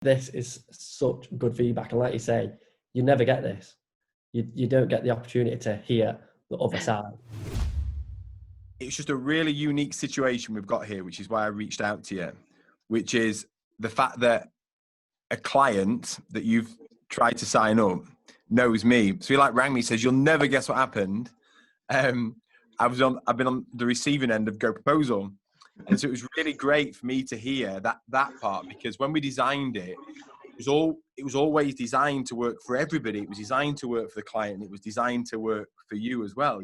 This is such good feedback. And like you say, you never get this. You don't get the opportunity to hear the other side. It's just a really unique situation we've got here, which is why I reached out to you, which is the fact that a client that you've tried to sign up knows me. So he rang me, says, "You'll never guess what happened." I've been on the receiving end of GoProposal. And so it was really great for me to hear that part, because when we designed it, it was always designed to work for everybody. It was designed to work for the client. It was designed to work for you as well,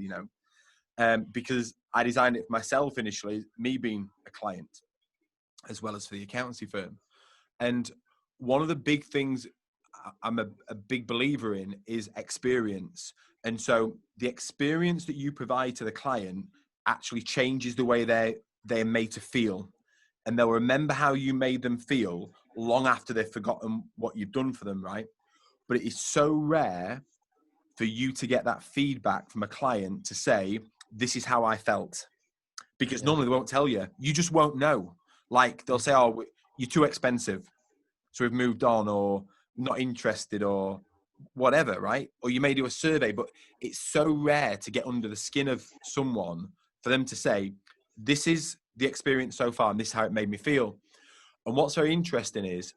because I designed it for myself initially, me being a client, as well as for the accountancy firm. And one of the big things I'm a big believer in is experience. And so the experience that you provide to the client actually changes the way they're made to feel. And they'll remember how you made them feel long after they've forgotten what you've done for them, right? But it is so rare for you to get that feedback from a client to say, "This is how I felt." Because normally they won't tell you. You just won't know. They'll say, "Oh, you're too expensive, so we've moved on," or "not interested," or whatever, right? Or you may do a survey, but it's so rare to get under the skin of someone for them to say, "This is the experience so far, and this is how it made me feel." And what's very interesting is,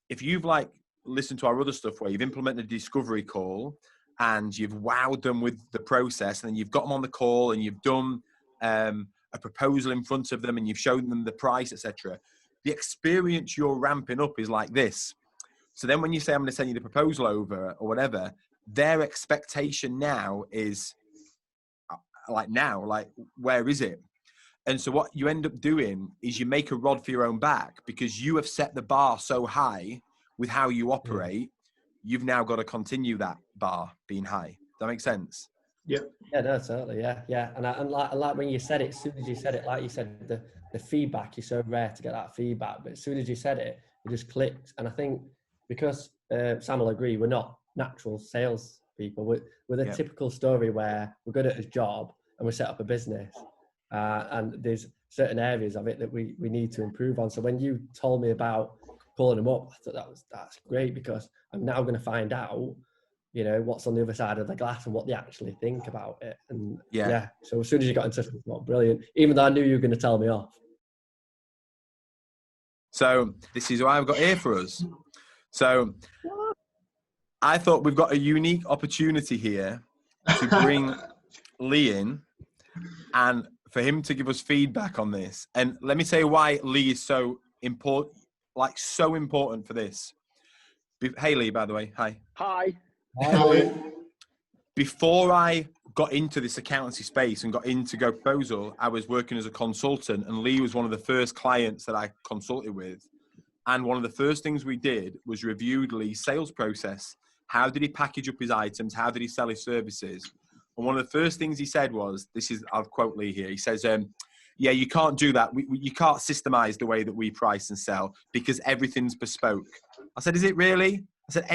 if you've listened to our other stuff where you've implemented a discovery call and you've wowed them with the process, and then you've got them on the call and you've done a proposal in front of them and you've shown them the price, etc., the experience you're ramping up is like this. So then when you say, "I'm going to send you the proposal over," or whatever, their expectation now is where is it? And so what you end up doing is you make a rod for your own back, because you have set the bar so high with how you operate. You've now got to continue that bar being high. Does that make sense? Yep. Yeah, no, totally. Yeah. And like when you said it, as soon as you said it, like you said, the feedback is so rare to get that feedback. But as soon as you said it, it just clicked. And I think because Sam will agree, we're not natural sales people. We're the typical story where we're good at his job and we set up a business. And there's certain areas of it that we need to improve on. So when you told me about calling them up, I thought that's great, because I'm now going to find out, what's on the other side of the glass and what they actually think about it. And so as soon as you got in touch with me, brilliant. Even though I knew you were going to tell me off. So this is what I've got here for us. So I thought we've got a unique opportunity here to bring Lee in and for him to give us feedback on this. And let me say why Lee is so important, so important for this. Hey, Lee, by the way. Hi. Hi. Hi. Before I got into this accountancy space and got into GoProposal, I was working as a consultant, and Lee was one of the first clients that I consulted with. And one of the first things we did was reviewed Lee's sales process. How did he package up his items? How did he sell his services? And one of the first things he said was, I'll quote Lee here. He says, "Yeah, you can't do that. You can't systemize the way that we price and sell, because everything's bespoke." I said, "Is it really?" I said,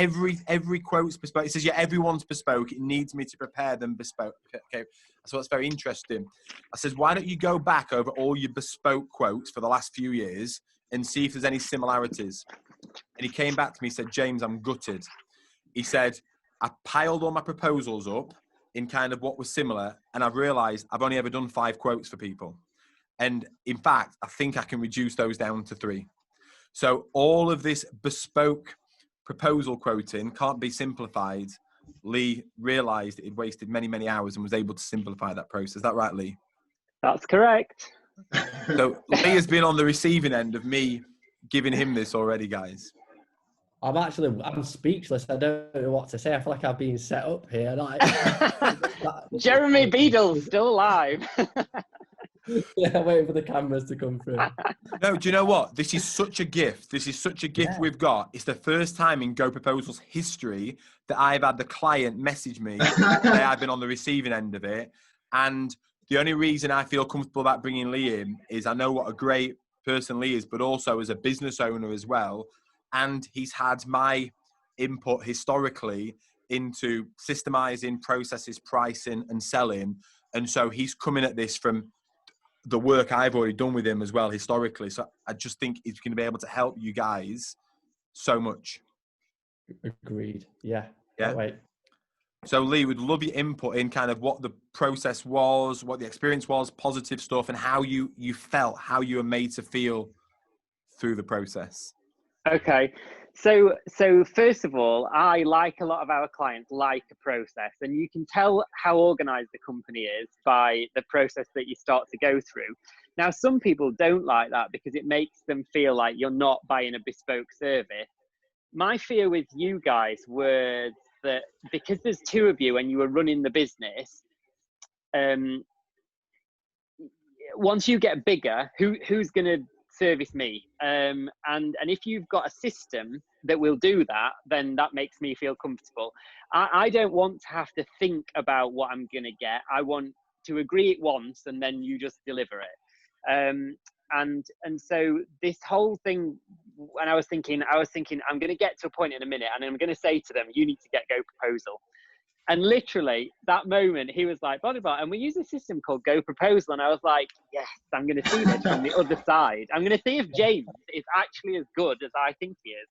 every quote's bespoke. He says, "Yeah, everyone's bespoke. It needs me to prepare them bespoke." Okay, so that's very interesting. I said, "Why don't you go back over all your bespoke quotes for the last few years and see if there's any similarities?" And he came back to me and said, "James, I'm gutted." He said, "I piled all my proposals up in kind of what was similar, and I've realized I've only ever done 5 quotes for people. And in fact, I think I can reduce those down to 3. So all of this bespoke proposal quoting can't be simplified." Lee realized he'd wasted many, many hours and was able to simplify that process. Is that right, Lee? That's correct. So Lee has been on the receiving end of me giving him this already, guys. I'm speechless. I don't know what to say. I feel like I've been set up here. Jeremy Beadle's still alive. Yeah, waiting for the cameras to come through. No, do you know what? This is such a gift. This is such a gift we've got. It's the first time in GoProposal's history that I've had the client message me say I've been on the receiving end of it. And the only reason I feel comfortable about bringing Lee in is I know what a great person Lee is, but also as a business owner as well. And he's had my input historically into systemizing processes, pricing and selling. And so he's coming at this from the work I've already done with him as well historically. So I just think he's going to be able to help you guys so much. Agreed. Yeah. Yeah. Can't wait. So Lee, would love your input in kind of what the process was, what the experience was, positive stuff, and how you felt, how you were made to feel through the process. Okay. So first of all, I, like a lot of our clients, like a process, and you can tell how organized the company is by the process that you start to go through. Now, some people don't like that because it makes them feel like you're not buying a bespoke service. My fear with you guys was that because there's two of you and you were running the business, once you get bigger, who's going to service me? And if you've got a system that will do that, then that makes me feel comfortable. I don't want to have to think about what I'm going to get. I want to agree it once and then you just deliver it. And so this whole thing, when I was thinking, I'm going to get to a point in a minute and I'm going to say to them, you need to get GoProposal. And literally that moment, he was like, blah, blah, blah. And we use a system called GoProposal. And I was like, yes, I'm going to see this from the other side. I'm going to see if James is actually as good as I think he is.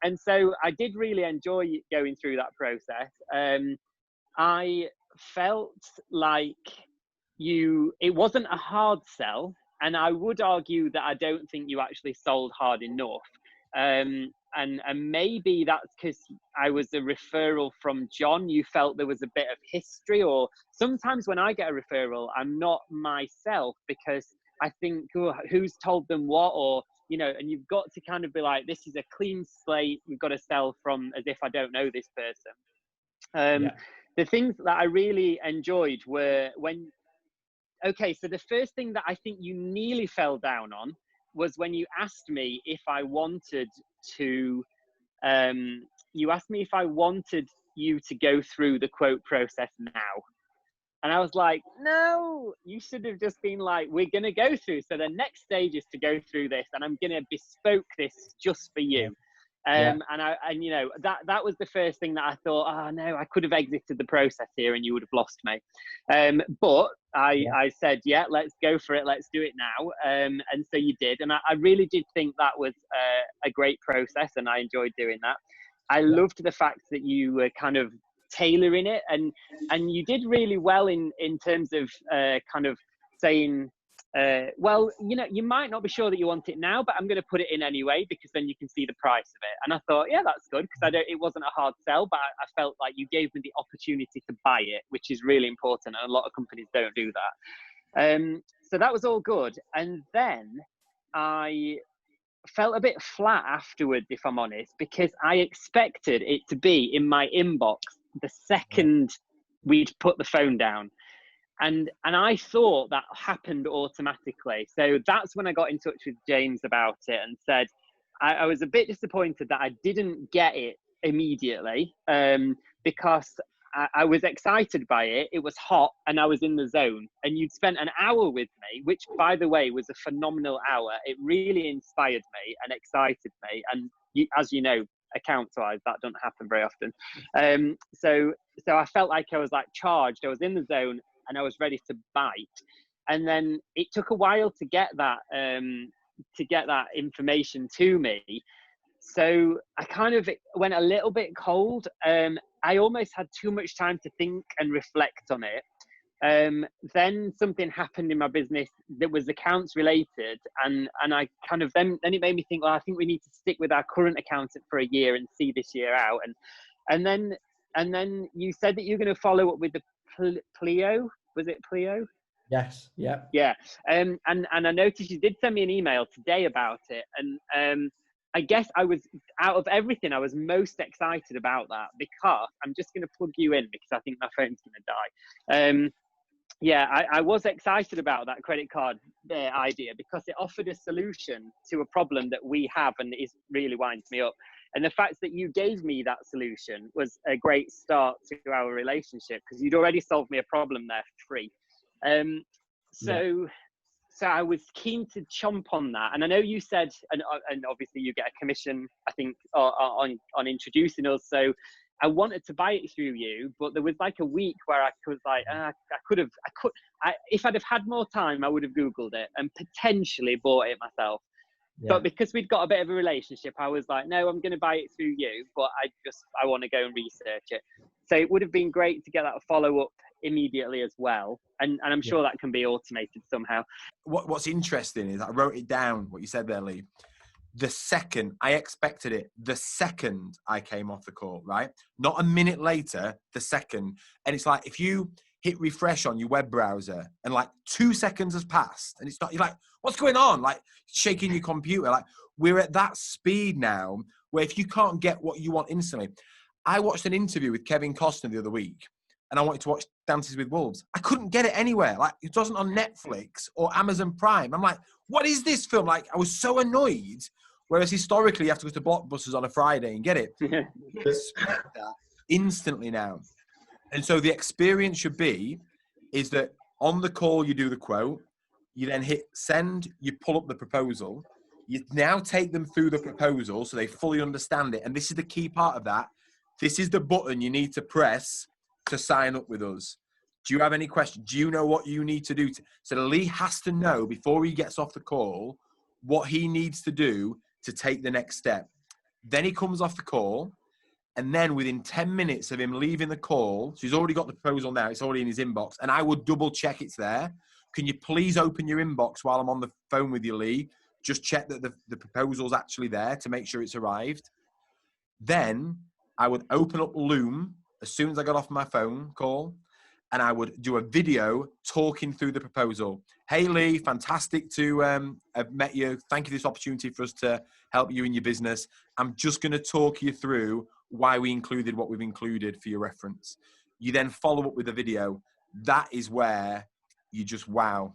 And so I did really enjoy going through that process. I felt like it wasn't a hard sell. And I would argue that I don't think you actually sold hard enough. And maybe that's because I was a referral from John. You felt there was a bit of history, or sometimes when I get a referral, I'm not myself because I think, oh, who's told them what, or, you know, and you've got to kind of be like, this is a clean slate. We've got to sell from as if I don't know this person. The things that I really enjoyed were okay, so the first thing that I think you nearly fell down on was when you asked me if I wanted to, you to go through the quote process now. And I was like, no, you should have just been like, we're going to go through. So the next stage is to go through this and I'm going to bespoke this just for you. And you know, that was the first thing that I thought, oh no, I could have exited the process here and you would have lost me. But I said, yeah, let's go for it. Let's do it now. And so you did. And I really did think that was a great process and I enjoyed doing that. I loved the fact that you were kind of tailoring it and you did really well in terms of kind of saying, well, you know, you might not be sure that you want it now, but I'm going to put it in anyway because then you can see the price of it. And I thought, yeah, that's good because it wasn't a hard sell, but I felt like you gave me the opportunity to buy it, which is really important. And a lot of companies don't do that. So that was all good. And then I felt a bit flat afterwards, if I'm honest, because I expected it to be in my inbox the second we'd put the phone down. And I thought that happened automatically. So that's when I got in touch with James about it and said, I was a bit disappointed that I didn't get it immediately because I was excited by it. It was hot and I was in the zone. And you'd spent an hour with me, which, by the way, was a phenomenal hour. It really inspired me and excited me. And as you know, accounts-wise, that doesn't happen very often. So I felt like I was like charged. I was in the zone and I was ready to bite. And then it took a while to get that information to me. So I kind of went a little bit cold. I almost had too much time to think and reflect on it. Then something happened in my business that was accounts related, and I kind of then it made me think, well, I think we need to stick with our current accountant for a year and see this year out. And then you said that you're going to follow up with the Pleo. Was it Pleo? Yes. Yeah. Yeah. And I noticed you did send me an email today about it, and I guess I was, out of everything, I was most excited about that because I'm just going to plug you in because I think my phone's going to die. Yeah, I was excited about that credit card idea because it offered a solution to a problem that we have and it really winds me up. And the fact that you gave me that solution was a great start to our relationship because you'd already solved me a problem there for free. So I was keen to chomp on that. And I know you said, and obviously you get a commission, I think, on introducing us. So I wanted to buy it through you, but there was like a week where I was like, if I'd have had more time, I would have Googled it and potentially bought it myself. But because we'd got a bit of a relationship, I was like, no, I'm going to buy it through you, but I want to go and research it. So it would have been great to get that follow-up immediately as well. And I'm sure that can be automated somehow. What's interesting is I wrote it down, what you said there, Lee. The second, I expected it, the second I came off the call, right? Not a minute later, the second. And it's like, if you hit refresh on your web browser and like 2 seconds has passed and it's not, you're like, what's going on? Like shaking your computer. Like we're at that speed now where if you can't get what you want instantly. I watched an interview with Kevin Costner the other week and I wanted to watch Dances with Wolves. I couldn't get it anywhere. Like it wasn't on Netflix or Amazon Prime. I'm like, what is this film? Like I was so annoyed. Whereas historically, you have to go to Blockbusters on a Friday and get it. You expect that instantly now. And so the experience should be is that on the call, you do the quote, you then hit send, you pull up the proposal, you now take them through the proposal so they fully understand it. And this is the key part of that. This is the button you need to press to sign up with us. Do you have any questions? Do you know what you need to do? So Lee has to know before he gets off the call what he needs to do to take the next step. Then he comes off the call, and then within 10 minutes of him leaving the call, so he's already got the proposal now, it's already in his inbox, and I would double check it's there. Can you please open your inbox while I'm on the phone with you, Lee? Just check that the proposal's actually there to make sure it's arrived. Then I would open up Loom as soon as I got off my phone call, and I would do a video talking through the proposal. Hey, Lee, fantastic to have met you. Thank you for this opportunity for us to help you in your business. I'm just going to talk you through why we included what we've included for your reference. You then follow up with a video. That is where you just wow.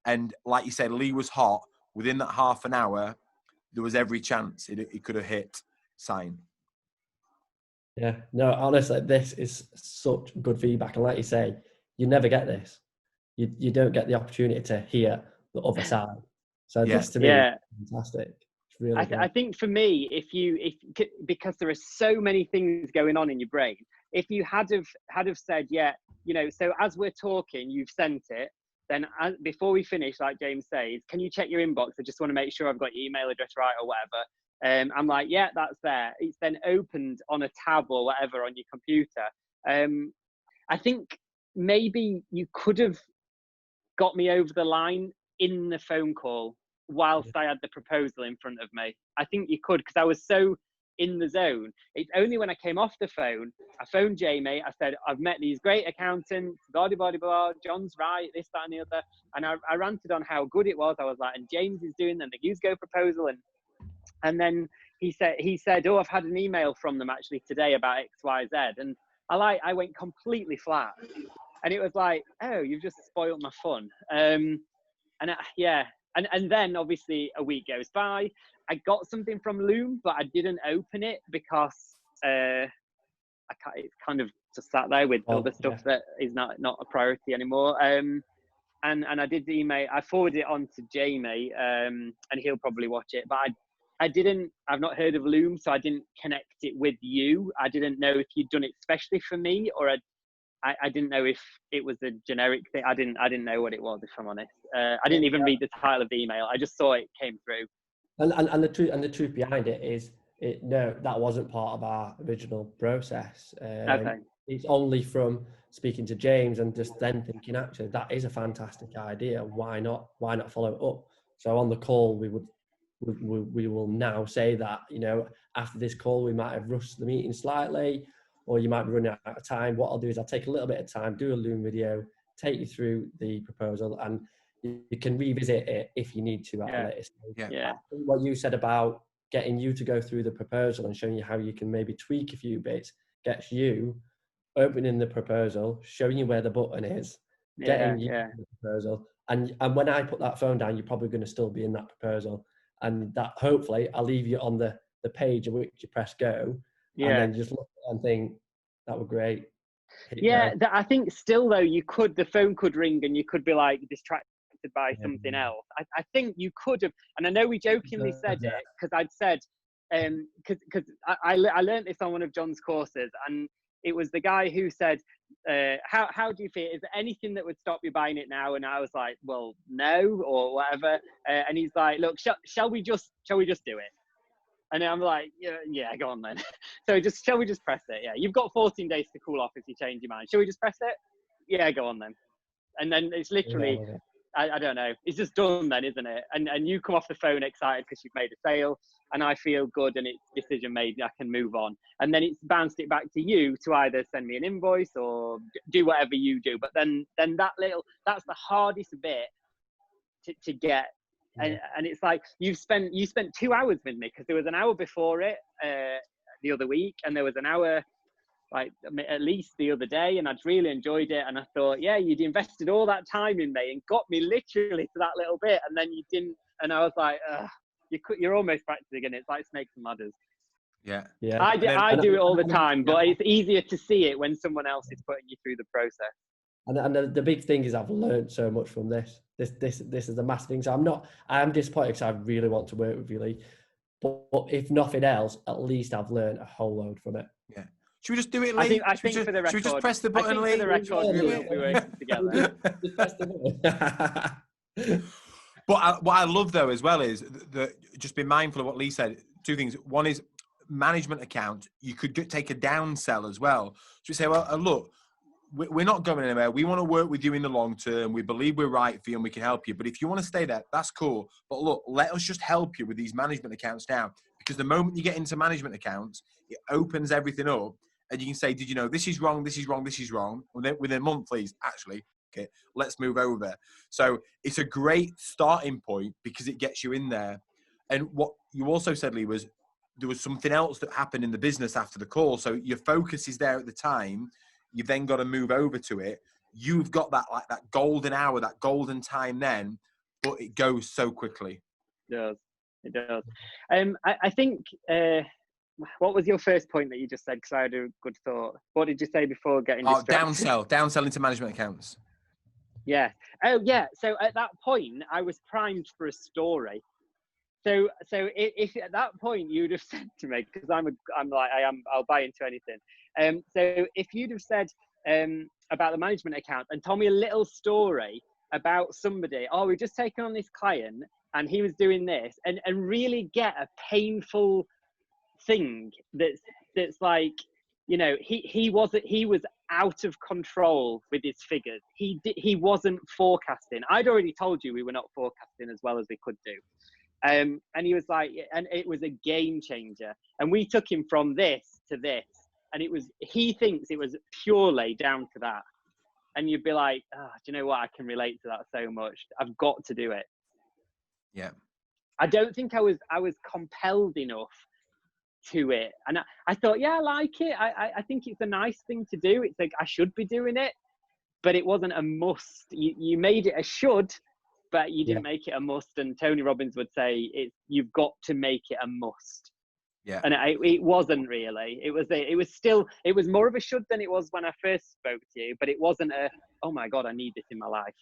And like you said, Lee was hot. Within that half an hour, there was every chance it could have hit sign. Yeah, no, honestly, this is such good feedback. And like you say, you never get this. You don't get the opportunity to hear the other side. So this to me is fantastic. It's really I think for me, because there are so many things going on in your brain, if you had have said, so as we're talking, you've sent it, then before we finish, like James says, can you check your inbox? I just want to make sure I've got your email address right or whatever. I'm like, yeah, that's there. It's then opened on a tab or whatever on your computer. I think maybe you could have got me over the line in the phone call whilst I had the proposal in front of me. I think you could, because I was so in the zone. It's only when I came off the phone, I phoned Jamie, I said, I've met these great accountants, blah, blah, blah, blah, John's right, this, that, and the other. And I ranted on how good it was. I was like, and James is doing the use GoProposal. And then he said, oh, I've had an email from them actually today about X, Y, Z. And I went completely flat. And it was like, oh, you've just spoiled my fun. And then obviously a week goes by. I got something from Loom, but I didn't open it because it's kind of just sat there with other stuff that is not a priority anymore. And I did the email. I forwarded it on to Jamie, and he'll probably watch it. But I've not heard of Loom, so I didn't connect it with you. I didn't know if you'd done it specially for me, or I didn't know if it was a generic thing. I didn't know what it was, if I'm honest. I didn't even read the title of the email. I just saw it came through. And the truth behind it is, that wasn't part of our original process. Okay. It's only from speaking to James and just then thinking, actually, that is a fantastic idea. Why not follow it up? So on the call, we will now say that, after this call, we might have rushed the meeting slightly, or you might be running out of time. What I'll do is I'll take a little bit of time, do a Loom video, take you through the proposal, and you can revisit it if you need to at a later stage. Yeah. What you said about getting you to go through the proposal and showing you how you can maybe tweak a few bits gets you opening the proposal, showing you where the button is, getting you the proposal. And when I put that phone down, you're probably going to still be in that proposal. And that hopefully I'll leave you on the page at which you press go. And then just look and think, that was great. I think still though, the phone could ring and you could be like distracted by something else. I think you could have, and I know we jokingly said it because I'd said, because I learned this on one of John's courses, and it was the guy who said, how do you feel? Is there anything that would stop you buying it now? And I was like, well, no, or whatever. And he's like, look, shall we just do it? And I'm like, yeah, go on then. So shall we just press it? Yeah, you've got 14 days to cool off if you change your mind. Shall we just press it? Yeah, go on then. And then it's literally, I don't know, it's just done then, isn't it? And you come off the phone excited because you've made a sale, and I feel good and it's decision made, I can move on. And then it's bounced it back to you to either send me an invoice or do whatever you do. But then that's the hardest bit to get. And it's like you spent 2 hours with me, because there was an hour before it the other week, and there was an hour like at least the other day, and I'd really enjoyed it. And I thought, yeah, you'd invested all that time in me and got me literally to that little bit, and then you didn't. And I was like, you're almost practicing it. It's like snakes and ladders. Yeah. I do it all the time, but it's easier to see it when someone else is putting you through the process. And the big thing is I've learned so much from this. This is the massive thing. So I'm disappointed because I really want to work with you, Lee. But if nothing else, at least I've learned a whole load from it. Yeah. Should we just do it, Lee? I think for the record, should we just press the button, Lee? For the record, we will be working together. Just press the button. But what I love though as well is that just be mindful of what Lee said. Two things. One is management account. You could take a downsell as well. So you say, well, look, we're not going anywhere. We want to work with you in the long term. We believe we're right for you and we can help you. But if you want to stay there, that's cool. But look, let us just help you with these management accounts now. Because the moment you get into management accounts, it opens everything up. And you can say, did you know this is wrong, this is wrong, this is wrong. Within a month, please, actually, okay, let's move over. So it's a great starting point because it gets you in there. And what you also said, Lee, was there was something else that happened in the business after the call. So your focus is there at the time. You've then got to move over to it. You've got that golden hour, that golden time then, but it goes so quickly. It does. I think, what was your first point that you just said? Because I had a good thought. What did you say before getting distracted? Downsell into management accounts. Yeah. Oh, yeah. So at that point, I was primed for a story. So if at that point you'd have said to me, because I'll buy into anything. So if you'd have said about the management account and told me a little story about somebody, we've just taken on this client and he was doing this, and really get a painful thing that's like, he was out of control with his figures. He wasn't forecasting. I'd already told you we were not forecasting as well as we could do. And he was like, and it was a game changer. And we took him from this to this. And he thinks it was purely down to that. And you'd be like, do you know what? I can relate to that so much. I've got to do it. Yeah. I don't think I was compelled enough to it. And I thought, yeah, I like it. I think it's a nice thing to do. It's like, I should be doing it, but it wasn't a must. You made it a should, but you didn't make it a must. And Tony Robbins would say, you've got to make it a must. Yeah. And it wasn't really. It was more of a should than it was when I first spoke to you, but it wasn't oh my God, I need this in my life.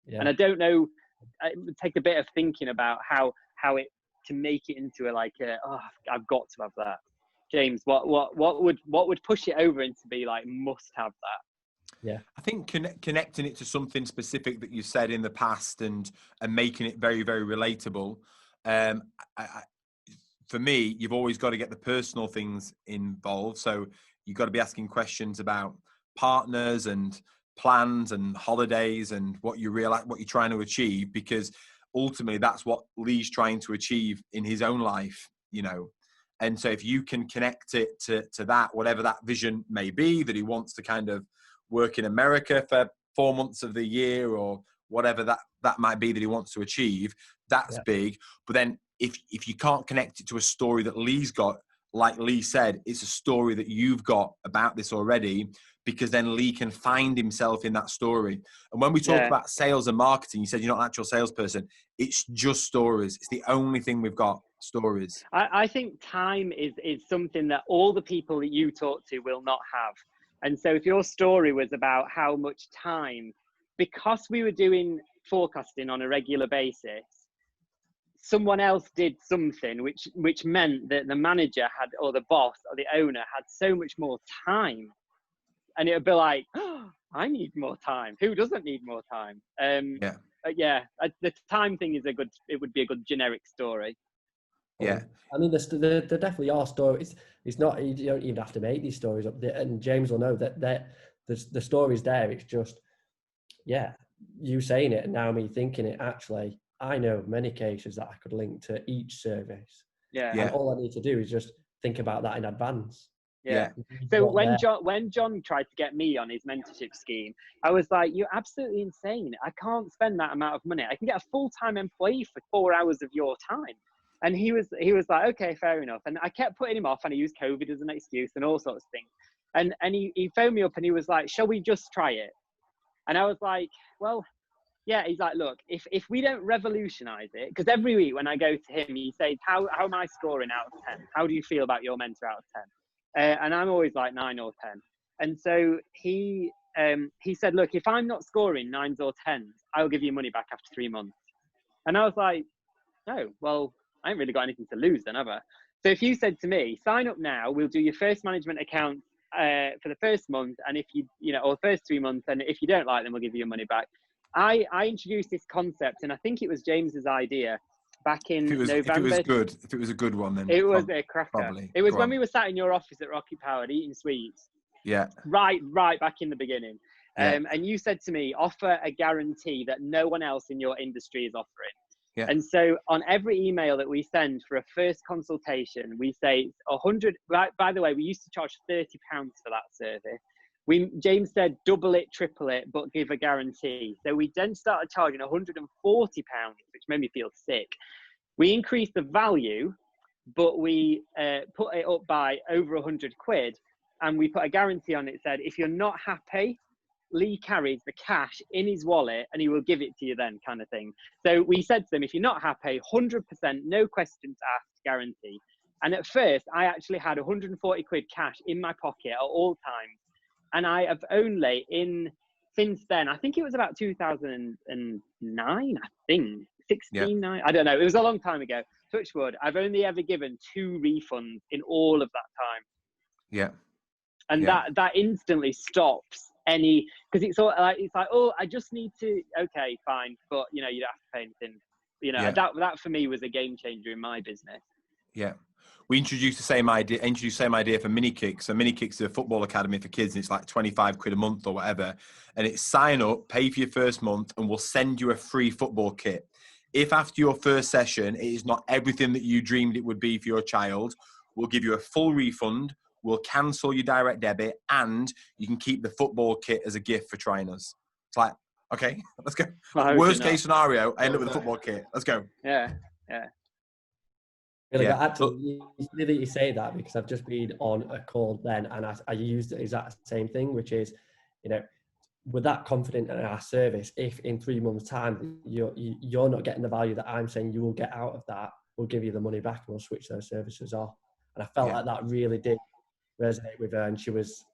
Yeah. And I don't know, it would take a bit of thinking about how it, to make it into I've got to have that. James, what would push it over into be like, must have that? Yeah, I think connecting it to something specific that you said in the past and making it very, very relatable. For me, you've always got to get the personal things involved. So you've got to be asking questions about partners and plans and holidays and what you're trying to achieve, because ultimately that's what Lee's trying to achieve in his own life, And so if you can connect it to that, whatever that vision may be, that he wants to kind of work in America for 4 months of the year or whatever that might be that he wants to achieve, that's big. But then if you can't connect it to a story that Lee's got, like Lee said, it's a story that you've got about this already, because then Lee can find himself in that story. And when we talk about sales and marketing, you said you're not an actual salesperson. It's just stories. It's the only thing we've got, stories. I think time is something that all the people that you talk to will not have. And so if your story was about how much time, because we were doing forecasting on a regular basis, someone else did something which meant that the manager had, or the boss or the owner had so much more time. and it would be like, oh, I need more time. Who doesn't need more time? The time thing is it would be a good generic story. Yeah. I mean, there definitely are stories. It's not, you don't even have to make these stories up. And James will know that the story's there. It's just, you saying it and now me thinking it. Actually, I know many cases that I could link to each service. Yeah. And all I need to do is just think about that in advance. Yeah. So when John tried to get me on his mentorship scheme, I was like, you're absolutely insane. I can't spend that amount of money. I can get a full-time employee for 4 hours of your time. And he was like, okay, fair enough. And I kept putting him off, and he used COVID as an excuse and all sorts of things. And he phoned me up and he was like, shall we just try it? And I was like, well, yeah. He's like, look, if we don't revolutionize it, because every week when I go to him, he says, how am I scoring out of 10? How do you feel about your mentor out of 10? And I'm always like 9 or 10. And so he said, look, if I'm not scoring 9s or 10s, I'll give you money back after 3 months. And I was like, no, well, I ain't really got anything to lose then, have I? So if you said to me, sign up now, we'll do your first management account for the first month, and if or the first 3 months, and if you don't like them, we'll give you your money back. I introduced this concept, and I think it was James's idea back in November. If it was a good one, then it was a cracker. Probably. It was when we were sat in your office at Rocky Powered eating sweets. Yeah. Right back in the beginning. Yeah. And you said to me, offer a guarantee that no one else in your industry is offering. Yeah. And so on every email that we send for a first consultation, we say 100. By the way, we used to charge £30 for that service. James said double it, triple it, but give a guarantee. So we then started charging £140, which made me feel sick. We increased the value, but we put it up by over £100, and we put a guarantee on it. It said, if you're not happy, Lee carries the cash in his wallet and he will give it to you then, kind of thing. So we said to them, if you're not happy, 100%, no questions asked, guarantee. And at first, I actually had £140 cash in my pocket at all times. And I have only since then, I think it was about 2009, I think, 16, 9, I don't know. It was a long time ago. Touch wood, I've only ever given 2 refunds in all of that time. Yeah. And that instantly stops any, because it's like, oh, I just need to, okay, fine, but you don't have to pay anything. That for me was a game changer in my business. Yeah. We introduced the same idea for Mini Kicks. So Mini Kicks is a football academy for kids, and it's like £25 a month or whatever. And it's sign up, pay for your first month, and we'll send you a free football kit. If after your first session, it is not everything that you dreamed it would be for your child, we'll give you a full refund. We'll cancel your direct debit, and you can keep the football kit as a gift for trying us. It's like, okay, let's go. Worst case scenario, I end up with a football kit. Let's go. Yeah. Really, actually, it's really you say that, because I've just been on a call then, and I used the exact same thing, which is, with that confident in our service, if in 3 months' time you're not getting the value that I'm saying you will get out of that, we'll give you the money back and we'll switch those services off. And I felt like that really did resonate with her, and she was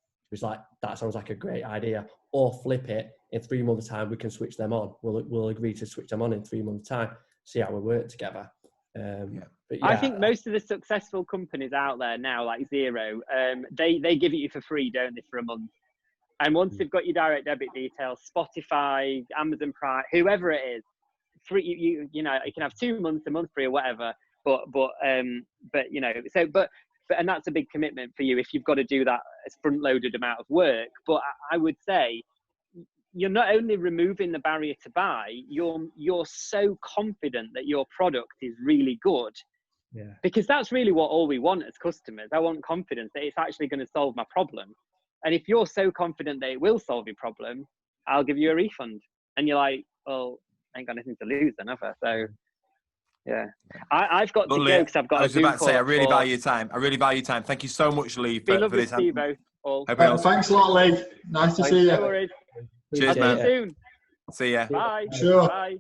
like, that sounds like a great idea. Or flip it, in 3 months' time we can switch them on. We'll agree to switch them on in 3 months' time, see how we work together. But I think most of the successful companies out there now, like Xero, they give it you for free, don't they, for a month? And once they've got your direct debit details, Spotify, Amazon Prime, whoever it is, free, you can have 2 months, a month free or whatever. But and that's a big commitment for you if you've got to do that front-loaded amount of work. But I would say you're not only removing the barrier to buy, you're so confident that your product is really good. Yeah. Because that's really what all we want as customers. I want confidence that it's actually going to solve my problem. And if you're so confident that it will solve your problem, I'll give you a refund. And you're like, well, I ain't got anything to lose then, have I? So, yeah. I've got to go because I've got I was about to say, I really value your time. Thank you so much, Lee, for this. See you both. Thanks a lot, Lee. Nice to see you. No worries. Cheers, man. See you soon. See ya. Bye. Sure. Bye.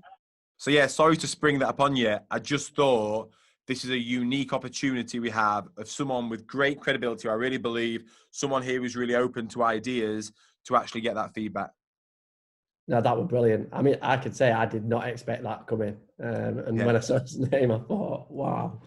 So, yeah, sorry to spring that upon you. I just thought this is a unique opportunity we have of someone with great credibility. I really believe someone here who's really open to ideas to actually get that feedback. No, that was brilliant. I mean, I could say I did not expect that coming. And when I saw his name, I thought, wow.